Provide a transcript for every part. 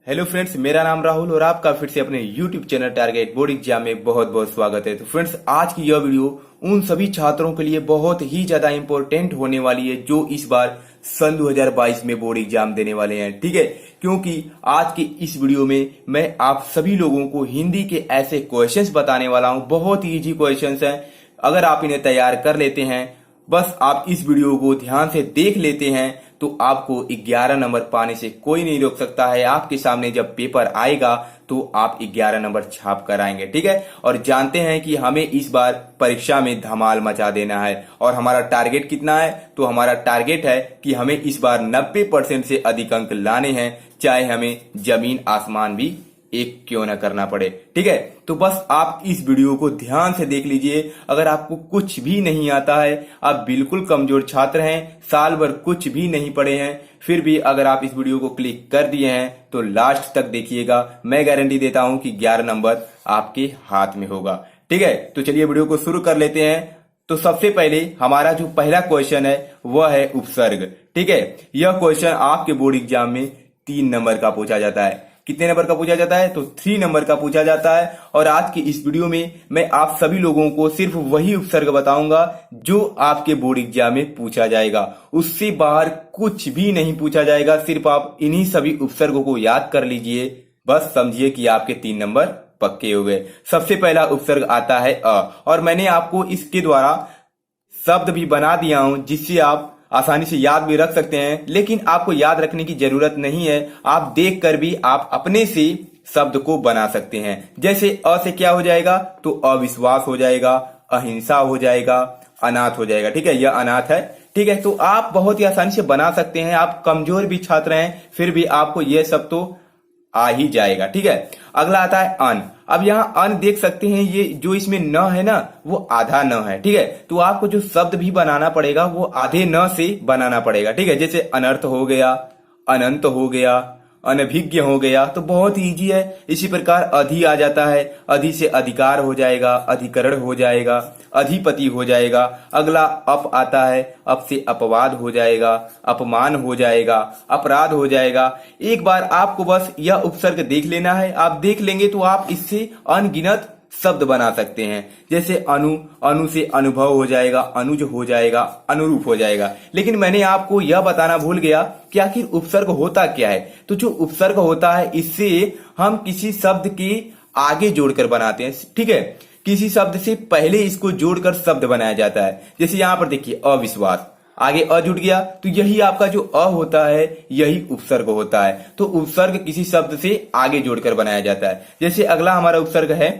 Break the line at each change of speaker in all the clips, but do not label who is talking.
Hello friends, मेरा नाम राहुल और आपका फिर से अपने YouTube channel target board exam में बहुत बहुत स्वागत है। तो फ्रेंड्स, आज की यह वीडियो उन सभी छात्रों के लिए बहुत ही ज्यादा इंपॉर्टेंट होने वाली है जो इस बार सन 2022 में बोर्ड एग्जाम देने वाले हैं। ठीक है, क्योंकि आज के इस वीडियो में मैं आप सभी लोगों को हिंदी के ऐसे क्वेश्चंस बताने वाला हूं। बहुत ही इजी क्वेश्चंस हैं। अगर आप इन्हें तैयार कर लेते हैं, बस आप इस वीडियो को ध्यान से देख लेते हैं, तो आपको 11 नंबर पाने से कोई नहीं रोक सकता है। आपके सामने जब पेपर आएगा तो आप 11 नंबर छाप कर आएंगे। ठीक है, और जानते हैं कि हमें इस बार परीक्षा में धमाल मचा देना है और हमारा टारगेट कितना है, तो हमारा टारगेट है कि हमें इस बार 90% से अधिक अंक लाने हैं, चाहे हमें जमीन आसमान भी एक क्यों ना करना पड़े। ठीक है, तो बस आप इस वीडियो को ध्यान से देख लीजिए। अगर आपको कुछ भी नहीं आता है, आप बिल्कुल कमजोर छात्र हैं, साल भर कुछ भी नहीं पढ़े हैं, फिर भी अगर आप इस वीडियो को क्लिक कर दिए हैं तो लास्ट तक देखिएगा। मैं गारंटी देता हूं कि 11 नंबर आपके हाथ में होगा। ठीक है, तो चलिए वीडियो को शुरू कर लेते हैं। तो सबसे पहले हमारा जो पहला क्वेश्चन है वह है उपसर्ग। ठीक है, यह क्वेश्चन आपके बोर्ड एग्जाम में 3 नंबर का पूछा जाता है। कितने नंबर का पूछा जाता है? तो 3 नंबर का पूछा जाता है। और आज की इस वीडियो में मैं आप सभी लोगों को सिर्फ वही उपसर्ग बताऊंगा जो आपके बोर्ड एग्जाम में पूछा जाएगा। उससे बाहर कुछ भी नहीं पूछा जाएगा। सिर्फ आप इन्हीं सभी उपसर्गों को याद कर लीजिए, बस समझिए कि आपके 3 नंबर पक्के हो गए। सबसे पहला उपसर्ग आता है अ, और मैंने आपको इसके द्वारा शब्द भी बना दिया हूं जिससे आप आसानी से याद भी रख सकते हैं। लेकिन आपको याद रखने की जरूरत नहीं है, आप देखकर भी आप अपने से शब्द को बना सकते हैं। जैसे अ से क्या हो जाएगा? तो अविश्वास हो जाएगा, अहिंसा हो जाएगा, अनाथ हो जाएगा। ठीक है, यह अनाथ है। ठीक है, तो आप बहुत ही आसानी से बना सकते हैं। आप कमजोर भी छात्र हैं, फिर भी आपको यह सब तो आ ही जाएगा। ठीक है, अगला आता है अन। अब यहाँ अन देख सकते हैं, ये जो इसमें न है ना, वो आधा न है। ठीक है, तो आपको जो शब्द भी बनाना पड़ेगा वो आधे न से बनाना पड़ेगा। ठीक है, जैसे अनर्थ हो गया, अनंत हो गया, अनभिज्ञ हो गया, तो बहुत ही इजी है। इसी प्रकार अधि आ जाता है, अधि से अधिकार हो जाएगा, अधिकरण हो जाएगा, अधिपति हो जाएगा। अगला अप आता है, अप से अपवाद हो जाएगा, अपमान हो जाएगा, अपराध हो जाएगा। एक बार आपको बस यह उपसर्ग देख लेना है। आप देख लेंगे तो आप इससे अनगिनत शब्द बना सकते हैं। जैसे अनु, अनु से अनुभव हो जाएगा, अनुज हो जाएगा, अनुरूप हो जाएगा। लेकिन मैंने आपको यह बताना भूल गया कि आखिर उपसर्ग होता क्या है। तो जो उपसर्ग होता है, इससे हम किसी शब्द के आगे जोड़कर बनाते हैं। ठीक है, किसी शब्द से पहले इसको जोड़कर शब्द बनाया जाता है। जैसे यहां पर देखिए अविश्वास, आगे अ जुड़ गया, तो यही आपका जो अ होता है यही उपसर्ग होता है। तो उपसर्ग किसी शब्द से आगे जोड़कर बनाया जाता है। जैसे अगला हमारा उपसर्ग है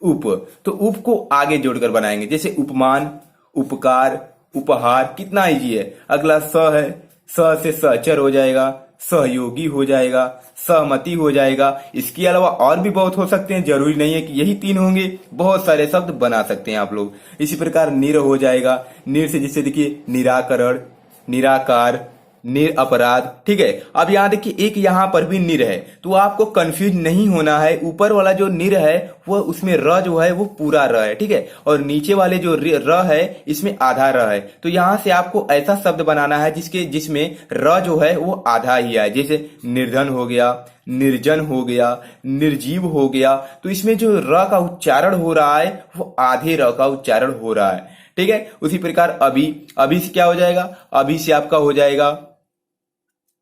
उप, तो उप को आगे जोड़कर बनाएंगे। जैसे उपमान, उपकार, उपहार, कितना इजी है। अगला स है, स से सहचर हो जाएगा, सहयोगी हो जाएगा, सहमति हो जाएगा। इसके अलावा और भी बहुत हो सकते हैं, जरूरी नहीं है कि यही 3 होंगे, बहुत सारे शब्द बना सकते हैं आप लोग। इसी प्रकार निर हो जाएगा, निर से जैसे देखिए निराकरण, निराकार, निरअपराध। ठीक है, अब यहां देखिए एक यहां पर भी निर है, तो आपको कंफ्यूज नहीं होना है। ऊपर वाला जो निर है वो उसमें र जो है वो पूरा र है। ठीक है, और नीचे वाले जो र है इसमें आधा र है। तो यहां से आपको ऐसा शब्द बनाना है जिसमें र जो है वो आधा ही है। जैसे निर्धन हो गया, निर्जन हो गया, निर्जीव हो गया। तो इसमें जो र का उच्चारण हो रहा है वो आधे र का उच्चारण हो रहा है। ठीक है, उसी प्रकार अभी, अभी से क्या हो जाएगा? अभी से आपका हो जाएगा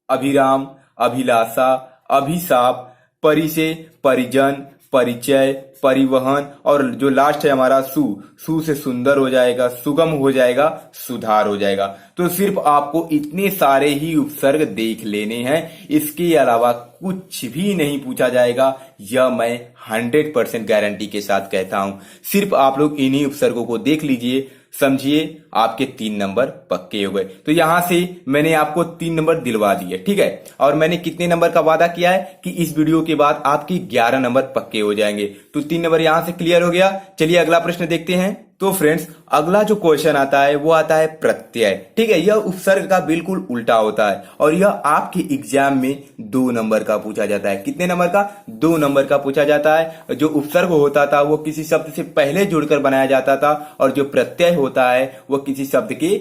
अभिराम, अभिलाषा, अभिशाप, परि से परिजन, परिचय, परिवहन, और जो लास्ट है हमारा सु, सु से सुंदर हो जाएगा, सुगम हो जाएगा, सुधार हो जाएगा। तो सिर्फ आपको इतने सारे ही उपसर्ग देख लेने हैं, इसके अलावा कुछ भी नहीं पूछा जाएगा। यह मैं 100% गारंटी के साथ कहता हूं। सिर्फ आप लोग इन्हीं उपसर्गों को देख लीजिए, समझिए आपके 3 नंबर पक्के हो गए। तो यहां से मैंने आपको 3 नंबर दिलवा दिए। ठीक है, और मैंने कितने नंबर का वादा किया है कि इस वीडियो के बाद आपके 11 नंबर पक्के हो जाएंगे। तो 3 नंबर यहां से क्लियर हो गया। चलिए अगला प्रश्न देखते हैं। तो फ्रेंड्स, अगला जो क्वेश्चन आता है वो आता है प्रत्यय। ठीक है, यह उपसर्ग का बिल्कुल उल्टा होता है और यह आपके एग्जाम में 2 नंबर का पूछा जाता है। कितने नंबर का? 2 नंबर का पूछा जाता है। जो उपसर्ग होता था वो किसी शब्द से पहले जोड़कर बनाया जाता था, और जो प्रत्यय होता है वो किसी शब्द के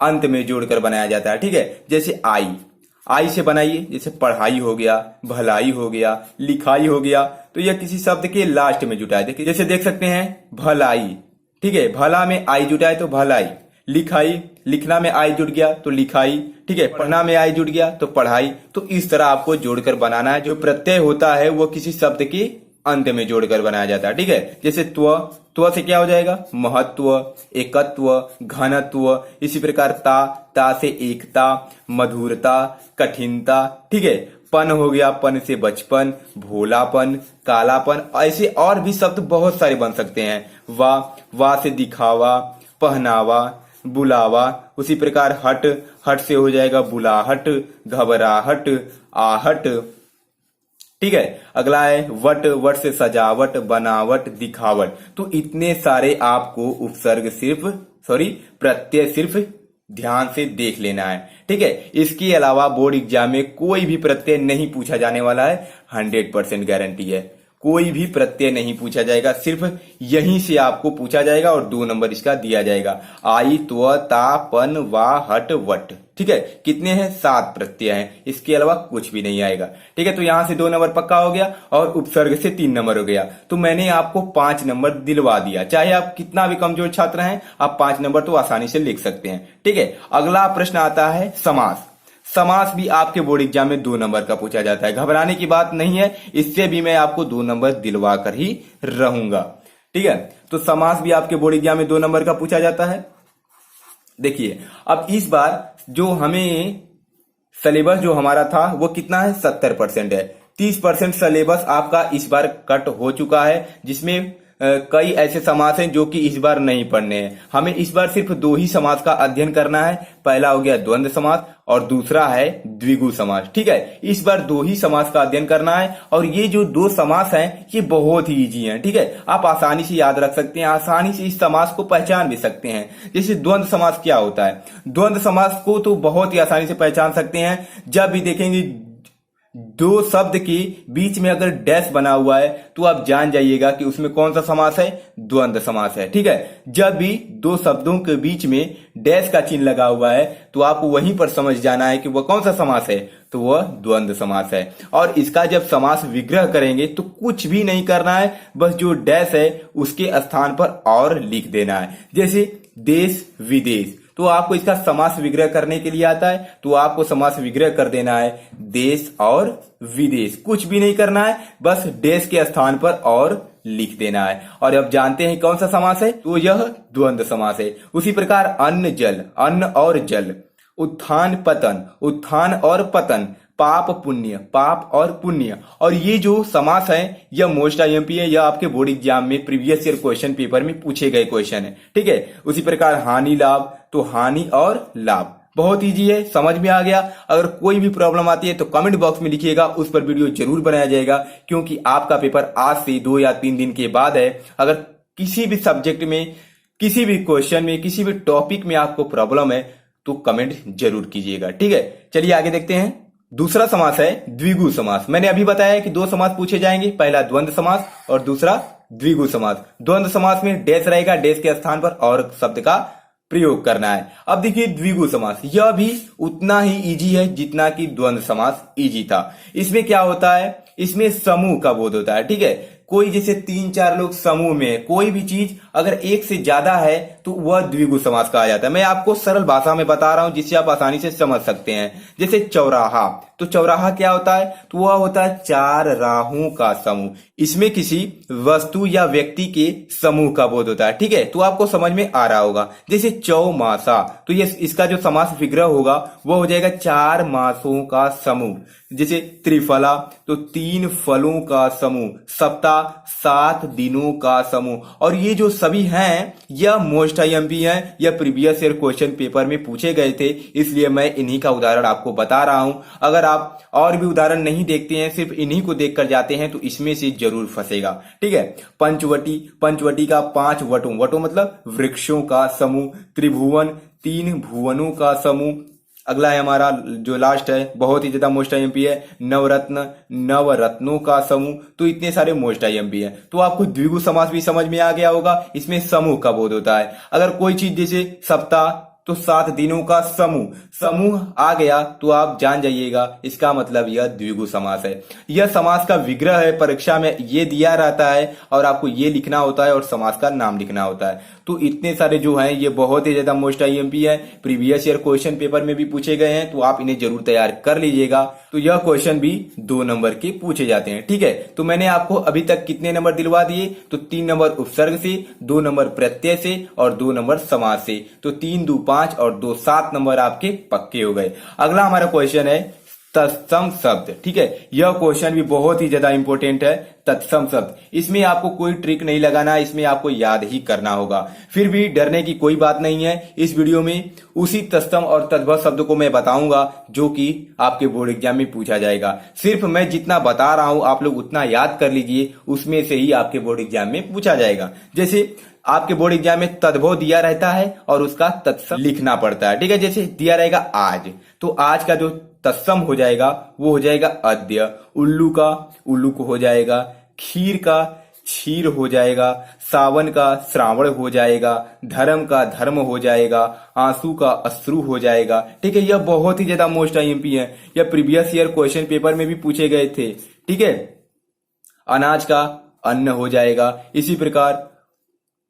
अंत में जोड़कर बनाया जाता है। ठीक है, जैसे आई, आई से बनाइए, जैसे पढ़ाई हो गया, भलाई हो गया, लिखाई हो गया, तो यह किसी शब्द के लास्ट में जुटा है। देखिए जैसे देख सकते हैं भलाई, ठीक है, भला में आई जुटा है तो भलाई। लिखाई, लिखना में आई जुट गया तो लिखाई, ठीक है, पढ़ना में आई जुट गया तो पढ़ाई। तो इस तरह आपको जोड़कर बनाना है। जो प्रत्यय होता है वो किसी शब्द के अंत में जोड़कर बनाया जाता है, ठीक है। जैसे त्व से क्या हो जाएगा, महत्व, एकत्व, घनत्व। इसी प्रकार ता से एकता, मधुरता, कठिनता, ठीक है। पन हो गया, पन से बचपन, भोलापन, कालापन। ऐसे और भी शब्द बहुत सारे बन सकते हैं। वा से दिखावा, पहनावा, बुलावा। उसी प्रकार हट से हो जाएगा बुलाहट, घबराहट, आहट, ठीक है। अगला है वट से सजावट, बनावट, दिखावट। तो इतने सारे आपको उपसर्ग प्रत्यय सिर्फ ध्यान से देख लेना है, ठीक है। इसके अलावा बोर्ड एग्जाम में कोई भी प्रत्यय नहीं पूछा जाने वाला है, 100% गारंटी है। कोई भी प्रत्यय नहीं पूछा जाएगा, सिर्फ यहीं से आपको पूछा जाएगा और 2 नंबर इसका दिया जाएगा। आई, त्व, ता, पन, वा, हट, वट, ठीक है। कितने हैं, 7 प्रत्यय हैं, इसके अलावा कुछ भी नहीं आएगा, ठीक है। तो यहां से 2 नंबर पक्का हो गया और उपसर्ग से 3 नंबर हो गया। तो मैंने आपको 5 नंबर दिलवा दिया। चाहे आप कितना भी कमजोर छात्र हैं, आप 5 नंबर तो आसानी से लिख सकते हैं, ठीक है। अगला प्रश्न आता है समास। समास भी आपके बोर्ड एग्जाम में 2 नंबर का पूछा जाता है। घबराने की बात नहीं है, इससे भी मैं आपको 2 नंबर दिलवा कर ही रहूंगा, ठीक है। तो समास भी आपके बोर्ड एग्जाम में 2 नंबर का पूछा जाता है। देखिए अब इस बार जो हमें सिलेबस जो हमारा था वो कितना है, 70% है। 30% सिलेबस आपका इस बार कट हो चुका है, जिसमें कई ऐसे समास हैं जो कि इस बार नहीं पढ़ने हैं। हमें इस बार सिर्फ 2 ही समास का अध्ययन करना है। पहला हो गया द्वंद्व समास और दूसरा है द्विगु समास, ठीक है। इस बार 2 ही समास का अध्ययन करना है और ये जो 2 समास हैं ये बहुत ही इजी हैं, ठीक है। आप आसानी से याद रख सकते हैं, आसानी से इस समास को पहचान भी सकते हैं। जैसे द्वंद्व समास क्या होता है, द्वंद्व समास को तो बहुत ही आसानी से पहचान सकते हैं। जब भी देखेंगे 2 शब्द के बीच में अगर डैश बना हुआ है तो आप जान जाइएगा कि उसमें कौन सा समास है, द्वंद्व समास है, ठीक है। जब भी 2 शब्दों के बीच में डैश का चिन्ह लगा हुआ है तो आपको वहीं पर समझ जाना है कि वह कौन सा समास है, तो वह द्वंद्व समास है। और इसका जब समास विग्रह करेंगे तो कुछ भी नहीं करना है, बस जो डैश है उसके स्थान पर और लिख देना है। जैसे देश विदेश, तो आपको इसका समास विग्रह करने के लिए आता है, तो आपको समास विग्रह कर देना है देश और विदेश। कुछ भी नहीं करना है, बस देश के स्थान पर और लिख देना है। और अब जानते हैं कौन सा समास है, तो यह द्वंद्व समास है। उसी प्रकार अन्न जल, अन्न और जल, उत्थान पतन, उत्थान और पतन, पाप पुण्य, पाप और पुण्य। और ये जो समास है यह मोस्ट आईएमपी है, यह आपके बोर्ड एग्जाम में प्रीवियस ईयर क्वेश्चन पेपर में पूछे गए क्वेश्चन है, ठीक है। उसी प्रकार हानि लाभ, तो हानि और लाभ, बहुत इजी है, समझ में आ गया। अगर कोई भी प्रॉब्लम आती है तो कमेंट बॉक्स में लिखिएगा, उस पर वीडियो जरूर बनाया जाएगा, क्योंकि आपका पेपर आज से 2 या 3 दिन के बाद है। अगर किसी भी सब्जेक्ट में, किसी भी क्वेश्चन में, किसी भी टॉपिक में आपको प्रॉब्लम है तो कमेंट जरूर कीजिएगा, ठीक है। चलिए आगे देखते हैं। दूसरा समास है द्विगु समास। मैंने अभी बताया कि 2 समास पूछे जाएंगे, पहला द्वंद्व समास और दूसरा द्विगु समास। द्वंद्व समास में डैश रहेगा, डैश के स्थान पर और शब्द का प्रयोग करना है। अब देखिए द्विगु समास, यह भी उतना ही इजी है जितना कि द्वंद्व समास इजी था। इसमें क्या होता है, इसमें समूह का बोध होता है, ठीक है। कोई जैसे 3-4 लोग समूह में, कोई भी चीज अगर एक से ज्यादा है तो वह द्विगु समास कहा जाता है। मैं आपको सरल भाषा में बता रहा हूं जिससे आप आसानी से समझ सकते हैं। जैसे चौराहा, तो चौराहा क्या होता है, तो वह होता है 4 राहों का समूह। इसमें किसी वस्तु या व्यक्ति के समूह का बोध होता है, ठीक है। तो आपको समझ में आ रहा होगा। जैसे चौमासा, तो ये इसका जो समास विग्रह होगा वह हो जाएगा 4 मासों का समूह। जैसे त्रिफला, तो 3 फलों का समूह। सप्ताह, 7 दिनों का समूह। और ये जो सभी हैं यह मोस्ट आईएमपी हैं, यह प्रीवियस ईयर क्वेश्चन पेपर में पूछे गए थे, इसलिए मैं इन्हीं का उदाहरण आपको बता रहा हूं। अगर आप और भी उदाहरण नहीं देखते हैं, सिर्फ इन्हीं को देखकर जाते हैं तो इसमें से जरूर फंसेगा, ठीक है। पंचवटी, पंचवटी का 5 वटों, वटों मतलब वृक्षों का समूह। त्रिभुवन, 3 भुवनों का समूह। अगला है हमारा जो लास्ट है, बहुत ही ज्यादा मोस्ट आईएमपी है, नवरत्न, नवरत्नों का समूह। तो इतने सारे मोस्ट आईएमपी है। तो आपको द्विगु समास भी समझ में आ गया होगा, इसमें समूह का बोध होता है। अगर कोई चीज जैसे सप्ताह, तो 7 दिनों का समूह। समूह आ गया तो आप जान जाइएगा इसका मतलब यह द्विगु समास है। यह समास का विग्रह है, परीक्षा में ये दिया रहता है और आपको ये लिखना होता है और समास का नाम लिखना होता है। तो इतने सारे जो हैं ये बहुत ही ज्यादा मोस्ट आईएमपी है, प्रीवियस ईयर क्वेश्चन पेपर में भी पूछे गए हैं, तो आप इन्हें जरूर तैयार कर लीजिएगा। तो यह क्वेश्चन भी 2 नंबर के पूछे जाते हैं। ठीक है, तो मैंने आपको अभी तक कितने नंबर दिलवा दिए? तो 3 नंबर उपसर्ग से, 2 नंबर प्रत्यय से और 2 नंबर समास से। तो 3 2 5 और 2 7 नंबर आपके पक्के हो गए। अगला हमारा क्वेश्चन है तत्सम शब्द। ठीक है, यह क्वेश्चन भी बहुत ही ज्यादा इंपॉर्टेंट है। तत्सम शब्द, इसमें आपको कोई ट्रिक नहीं लगाना, इसमें आपको याद ही करना होगा। फिर भी डरने की कोई बात नहीं है। इस वीडियो में उसी तत्सम और तद्भव शब्द को मैं बताऊंगा जो कि आपके बोर्ड एग्जाम में पूछा जाएगा। सिर्फ मैं जितना बता रहा हूं आप लोग उतना याद कर लीजिए, उसमें से ही आपके बोर्ड एग्जाम में पूछा जाएगा। जैसे आपके बोर्ड एग्जाम में तद्भव दिया रहता है और उसका तत्सम लिखना पड़ता है। ठीक है, जैसे दिया रहेगा आज, तो आज का जो तत्सम हो जाएगा वो हो जाएगा अद्य। उल्लू का उल्लूक हो जाएगा, खीर का क्षीर हो जाएगा, सावन का श्रावण हो जाएगा, धर्म का धर्म हो जाएगा, आंसू का अश्रु हो जाएगा। ठीक है, यह बहुत ही ज्यादा मोस्ट आईएमपी है, यह प्रीवियस ईयर क्वेश्चन पेपर में भी पूछे गए थे। ठीक है, अनाज का अन्न हो जाएगा, इसी प्रकार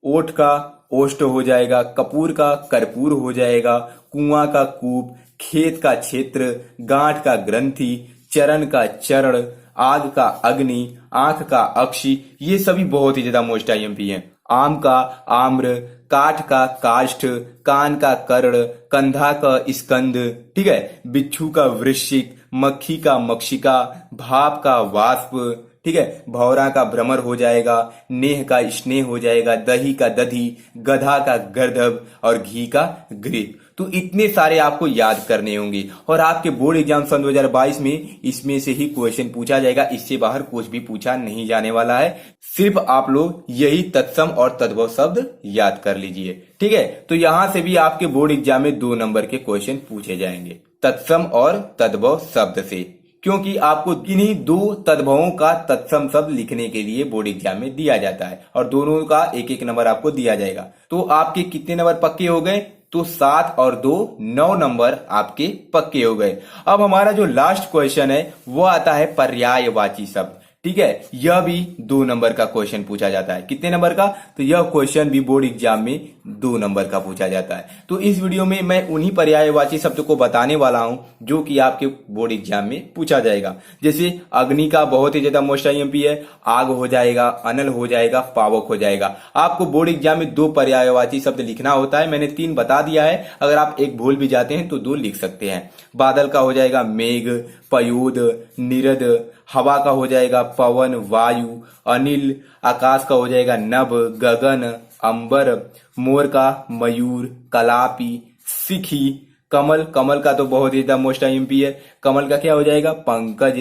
ओठ का ओष्ठ हो जाएगा, कपूर का कर्पूर हो जाएगा, कुआं का कूप, खेत का क्षेत्र, गांठ का ग्रंथि, चरण का चरण, आग का अग्नि, आंख का अक्षि। ये सभी बहुत ही ज्यादा मोस्ट आईएमपी हैं। आम का आम्र, काठ का काष्ठ, कान का कर्ण, कंधा का स्कंद। ठीक है, बिच्छू का वृश्चिक, मक्खी का मक्षिका, भाप का वाष्प। ठीक है, भौरा का भ्रमर हो जाएगा, नेह का स्नेह हो जाएगा, दही का दधी, गधा का गर्दभ और घी का घृत। तो इतने सारे आपको याद करने होंगे और आपके बोर्ड एग्जाम सन 2022 में इसमें से ही क्वेश्चन पूछा जाएगा। इससे बाहर कुछ भी पूछा नहीं जाने वाला है। सिर्फ आप लोग यही तत्सम और तद्भव शब्द याद कर लीजिए। ठीक है, तो यहां से भी आपके बोर्ड एग्जाम में 2 नंबर के क्वेश्चन पूछे जाएंगे तत्सम और तद्भव शब्द से, क्योंकि आपको इन्हीं 2 तद्भवों का तत्सम शब्द लिखने के लिए बोर्ड एग्जाम में दिया जाता है और दोनों का 1-1 नंबर आपको दिया जाएगा। तो आपके कितने नंबर पक्के हो गए? तो 7 और 2 9 नंबर आपके पक्के हो गए। अब हमारा जो लास्ट क्वेश्चन है वो आता है पर्यायवाची शब्द। ठीक है, यह भी 2 नंबर का क्वेश्चन पूछा जाता है। कितने नंबर का? तो यह क्वेश्चन भी बोर्ड एग्जाम में 2 नंबर का पूछा जाता है। तो इस वीडियो में मैं उन्हीं पर्यायवाची शब्द को बताने वाला हूं जो कि आपके बोर्ड एग्जाम में पूछा जाएगा। जैसे अग्नि का बहुत ही ज्यादा मोस्ट आईएमपी है, आग हो जाएगा, अनल हो जाएगा, पावक हो जाएगा। आपको बोर्ड एग्जाम में 2 पर्यायवाची शब्द लिखना होता है। मैंने 3 बता दिया है, अगर आप एक भूल भी जाते हैं तो 2 लिख सकते हैं। बादल का हो जाएगा मेघ, पयोद, निरद, हवा का हो जाएगा पवन, वायु, अनिल, आकाश का हो जाएगा नभ, गगन, अंबर, मोर का मयूर, कलापी, सिखी, कमल, कमल का तो बहुत ही ज्यादा मोस्ट आईएमपी है। कमल का क्या हो जाएगा? पंकज,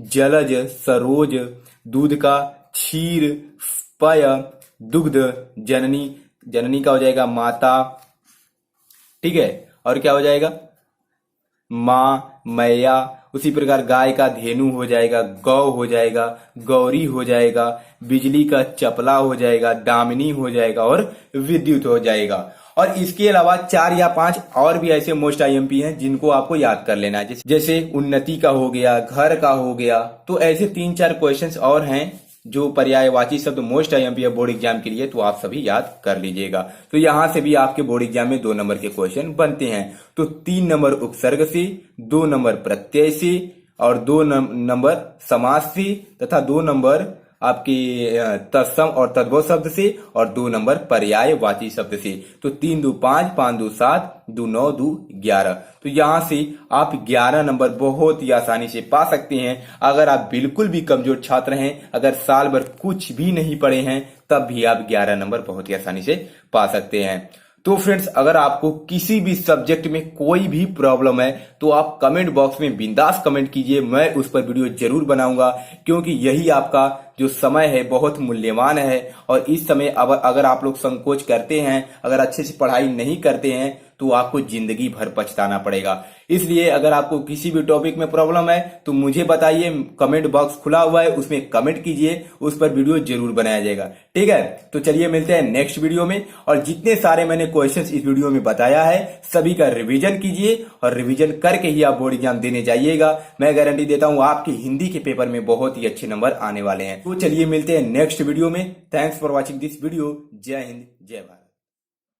जलज, सरोज, दूध का क्षीर, पय, दुग्ध, जननी, जननी का हो जाएगा माता। ठीक है, और क्या हो जाएगा? माँ, मैया। उसी प्रकार गाय का धेनु हो जाएगा, गौ हो जाएगा, गौरी हो जाएगा, बिजली का चपला हो जाएगा, दामिनी हो जाएगा और विद्युत हो जाएगा। और इसके अलावा 4 या 5 और भी ऐसे मोस्ट आईएमपी हैं जिनको आपको याद कर लेना है। जैसे उन्नति का हो गया, घर का हो गया। तो ऐसे 3-4 क्वेश्चंस और हैं जो पर्यायवाची शब्द मोस्ट आईएमपी है बोर्ड एग्जाम के लिए, तो आप सभी याद कर लीजिएगा। तो यहां से भी आपके बोर्ड एग्जाम में 2 नंबर के क्वेश्चन बनते हैं। तो 3 नंबर उपसर्ग से, 2 नंबर प्रत्यय से और 2 नंबर समास से तथा 2 नंबर आपके तत्सम और तद्भव शब्द से और 2 नंबर पर्यायवाची शब्द से। तो 3 2 5, 5 2 7, 2 9, 2 11। तो यहां से आप 11 नंबर बहुत ही आसानी से पा सकते हैं। अगर आप बिल्कुल भी कमजोर छात्र हैं, अगर साल भर कुछ भी नहीं पढ़े हैं, तब भी आप 11 नंबर बहुत ही आसानी से पा सकते हैं। तो फ्रेंड्स, अगर आपको किसी भी सब्जेक्ट में कोई भी प्रॉब्लम है तो आप कमेंट बॉक्स में बिंदास कमेंट कीजिए, मैं उस पर वीडियो जरूर बनाऊंगा, क्योंकि यही आपका जो समय है बहुत मूल्यवान है। और इस समय अगर आप लोग संकोच करते हैं, अगर अच्छे से पढ़ाई नहीं करते हैं, तो आपको जिंदगी भर पछताना पड़ेगा। इसलिए अगर आपको किसी भी टॉपिक में प्रॉब्लम है तो मुझे बताइए, कमेंट बॉक्स खुला हुआ है, उसमें कमेंट कीजिए, उस पर वीडियो जरूर बनाया जाएगा। ठीक है, तो चलिए मिलते हैं नेक्स्ट वीडियो में। और जितने सारे मैंने क्वेश्चंस इस वीडियो में बताया है सभी का रिवीजन कीजिए और रिवीजन करके ही आप बोर्ड एग्जाम देने जाइएगा। मैं गारंटी देता हूं आपके हिंदी के पेपर में बहुत ही अच्छे नंबर आने वाले हैं। तो चलिए मिलते हैं नेक्स्ट वीडियो में। Thanks for watching this video. जय हिंद, जय भारत।